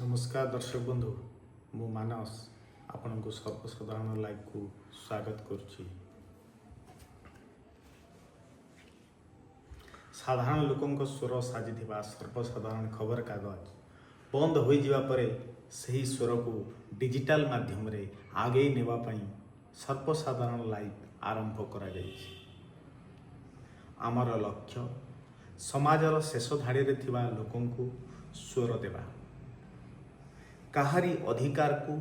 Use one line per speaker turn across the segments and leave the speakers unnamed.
नमस्कार दर्शक बंधु मु मानस आपण को सर्वसाधारण लाइव को स्वागत करुच्ची। साधारण लोकों स्वर साजी सर्वसाधारण खबर कागज बंद हो जावा परे सही स्वर को डिजिटल माध्यम रे आगे नेवा पई सर्वसाधारण लाइव आरंभ करा जायछि। आमर लक्ष्य समाजर शेष धाड़ी रे थिबा लोकों को स्वर देवा, काहारी अधिकार को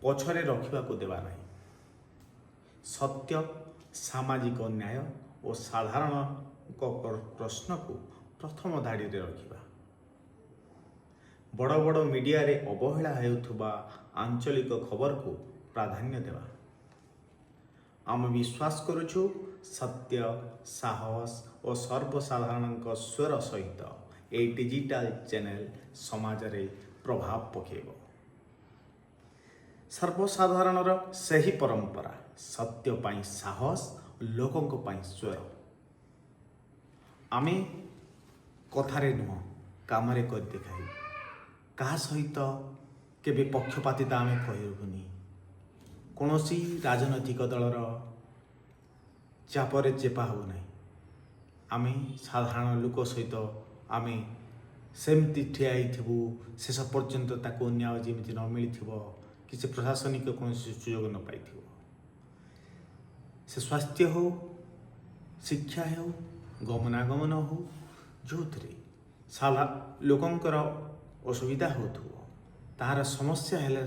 पछरे रखा देवा नहीं, सत्य सामाजिक न्याय और साधारण प्रश्न को प्रथम धाड़ी रे रखा, बड़ बड़ मीडिया रे अवहेला हेउथुबा आंचलिक खबर को प्राधान्य देवा। आम विश्वास करुछु सत्य साहस और सर्वसाधारण स्वर सहित ए डिजिटल चैनल समाज रे प्रभाव पकेब। सर्वसाधारण सही परंपरा सत्य पाई साहस लोकों पाई स्वर आमे कथारे नुह कामरे कर देखाई कहा सहित केबे पक्षपातिता आमे कहबुनी। कौनसी राजनैतिक दलर चापरे चेपा हो नहीं। आमे साधारण लोक सहित आमे सेमती ठिया शेष पर्यंत ताको न्याय जमी न मिली किसी प्रशासनिक कौन सुजोग न पाई, से स्वास्थ्य हो शिक्षा हो गमनागमन हो जो साला लोकंकर असुविधा हो तार समस्या हेले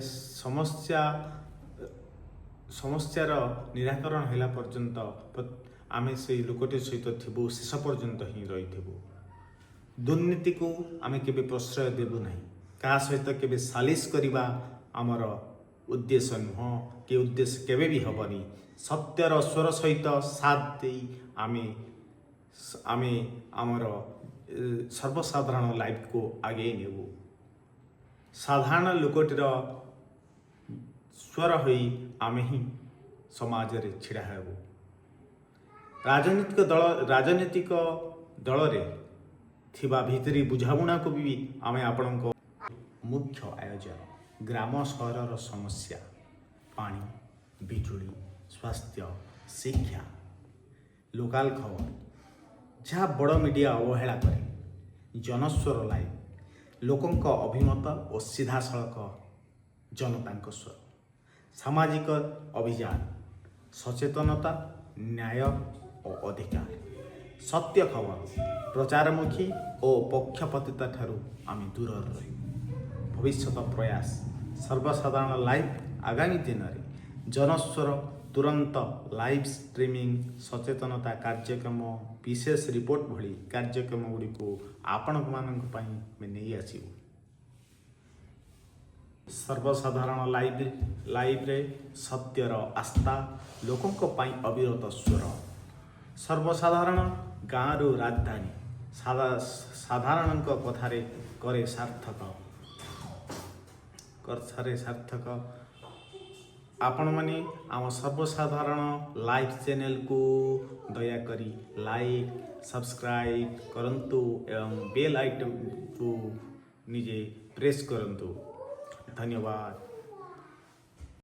समस्यार निराकरण होला पर्यंत आमे से लोकटे सहित थिबु शेष पर्यंत ही रही थिबु। दुर्नीति को आमे केबे प्रश्रय देबु नहीं, का सहित केबे सालिश करिबा आमर उद्देश्य नुह कि उद्देश्य केबे भी हबनी। सत्यर स्वर सहित साथ दे आमे आमर सर्वसाधारण लाइफ को आगे नेबु। साधारण लोकटर स्वर होई आमे ही समाज रे छिड़ा हेबु। राजनीतिक दल रे थिबा भितरी बुझाबुणा को भी आमे आपण को मुख्य आयोजन ग्राम सहरर समस्या पानी बिजुली स्वास्थ्य शिक्षा लोकाल खबर जहाँ बड़ मीडिया अवहेला करे जनस्वर लाइव लोकों अभिमत और सीधा सड़क जनता स्वर सामाजिक अभियान सचेतनता न्याय और अधिकार सत्य खबर प्रचारमुखी और पक्षपातिता ठारू आमे दूर रही। भविष्यत प्रयास सर्वसाधारण लाइव आगामी दिन में जनस्वर तुरंत लाइव स्ट्रीमिंग सचेतनता कार्यक्रम विशेष रिपोर्ट भली कार्यक्रम गुड़ी को आपण में नहीं आसू। सर्वसाधारण लाइव रे सत्यर आस्था लोकों पाई अविरत स्वर सर्वसाधारण गाँव राजधानी साधारण कथारे करे सार्थक आपण माने आम सर्वसाधारण लाइव चैनल को दयाकरी लाइक सब्सक्राइब करंतु एवं बेल आइटम को निजे प्रेस करंतु। धन्यवाद।